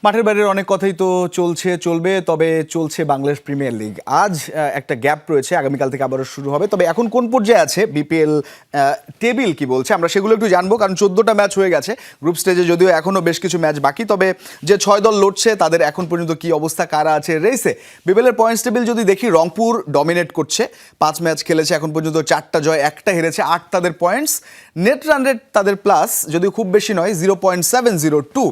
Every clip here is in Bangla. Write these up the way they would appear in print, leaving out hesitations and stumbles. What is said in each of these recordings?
মাঠের বাইরের অনেক কথাই তো চলবে, তবে চলছে বাংলাদেশ প্রিমিয়ার লিগ। আজ একটা গ্যাপ রয়েছে, আগামীকাল থেকে আবারও শুরু হবে। তবে এখন কোন পর্যায়ে আছে বিপিএল টেবিল কি বলছে আমরা সেগুলো একটু জানবো, কারণ 14টা ম্যাচ হয়ে গেছে গ্রুপ স্টেজে, যদিও এখনও বেশ কিছু ম্যাচ বাকি। তবে যে 6 দল লড়ছে তাদের এখন পর্যন্ত কি অবস্থা, কারা আছে রেসে। বিপিএলের পয়েন্টস টেবিল যদি দেখি, রংপুর ডমিনেট করছে, 5 ম্যাচ খেলেছে, এখন পর্যন্ত 4টা জয় 1টা হেরেছে, 8 তাদের পয়েন্টস। নেট রান রেট তাদের প্লাস, যদিও খুব বেশি নয়, 0.702।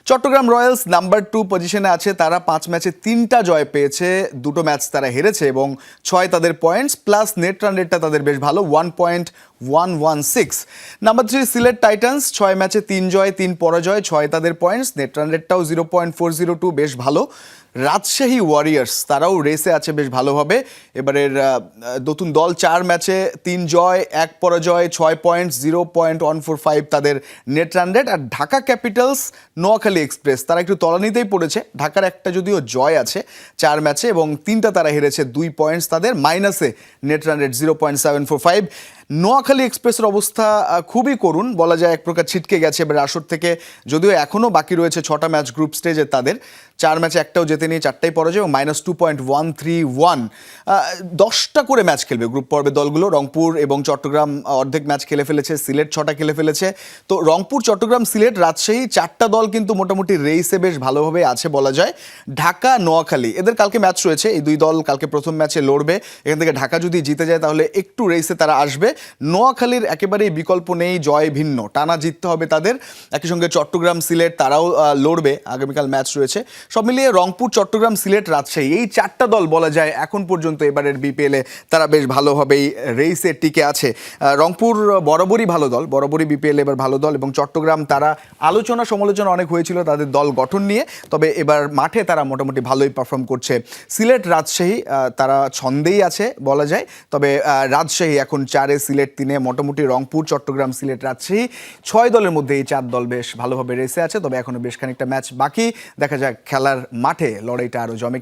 চট্টগ্রাম রয়্যালস নাম্বার 2 পজিশনে আছে, তারা 5 ম্যাচে 3টা জয় পেয়েছে, 2টো ম্যাচ তারা হেরেছে এবং 6 তাদের পয়েন্টস, প্লাস নেট রান রেটটা তাদের বেশ ভালো, 1.116। নাম্বার 3 সিলেট টাইটান্স, 6 ম্যাচে 3 জয় 3 পরাজয়, 6 তাদের পয়েন্টস, নেট রান রেটটাও 0.402, বেশ ভালো। রাজশাহী ওয়ারিয়ার্স তারাও রেসে আছে বেশ ভালোভাবে। এবারের নতুন দল, 4 ম্যাচে 3 জয় 1 পরাজয়, 6 পয়েন্টস, 0.145 তাদের নেট রান রেট। আর ঢাকা ক্যাপিটালস, নোয়াখালী এক্সপ্রেস তারা একটু তলানিতেই পড়েছে। ঢাকার একটা যদিও জয় আছে 4 ম্যাচে এবং 3টা তারা হেরেছে, 2 পয়েন্টস তাদের, মাইনাসে নেট রান রেট 0.745। নোয়াখালী এক্সপ্রেসের অবস্থা খুবই করুণ বলা যায়, এক প্রকার ছিটকে গেছে এবার আসর থেকে, যদিও এখনও বাকি রয়েছে 6টা ম্যাচ গ্রুপ স্টেজে তাদের। 4 ম্যাচে একটাও জেতে নিয়ে 4টাই পরাজয় এবং -2.131। 10টা করে ম্যাচ খেলবে গ্রুপ পর্বের দলগুলো। রংপুর এবং চট্টগ্রাম অর্ধেক ম্যাচ খেলে ফেলেছে, সিলেট 6টা খেলে ফেলেছে। তো রংপুর, চট্টগ্রাম, সিলেট, রাজশাহী 4টা দল কিন্তু মোটামুটি রেসে বেশ ভালোভাবে আছে বলা যায়। ঢাকা, নোয়াখালী এদের কালকে ম্যাচ রয়েছে, এই দুই দল কালকে প্রথম ম্যাচে লড়বে। এখান থেকে ঢাকা যদি জিতে যায় তাহলে একটু রেসে তারা আসবে। নোয়াখালীর একেবারেই বিকল্প নেই, জয় ভিন্ন, টানা জিততে হবে তাদের। একই সঙ্গে চট্টগ্রাম, সিলেট তারাও লড়বে, আগামীকাল ম্যাচ রয়েছে। সব মিলিয়ে রংপুর, চট্টগ্রাম, সিলেট, রাজশাহী এই 4টা দল বলা যায় এখন পর্যন্ত এবারের বিপিএলে তারা বেশ ভালোভাবেই রেসে টিকে আছে। রংপুর বরাবরই ভালো দল, বরাবরই বিপিএল এবার ভালো দল, এবং চট্টগ্রাম তারা আলোচনা সমালোচনা অনেক হয়েছিল তাদের দল গঠন নিয়ে, তবে এবার মাঠে তারা মোটামুটি ভালোই পারফর্ম করছে। সিলেট, রাজশাহী তারা ছন্দেই আছে বলা যায়, তবে রাজশাহী এখন 4-এ, সিলেট 3-এ, মোটামুটি রংপুর, চট্টগ্রাম, সিলেট, রাজশাহী 6 দলের মধ্যে এই 4 দল বেশ ভালোভাবে রেসে আছে। তবে এখনো বেশ খানিকটা ম্যাচ বাকি, দেখা যাক খেলার মাঠে লড়াইটা আরও জমে কিনা।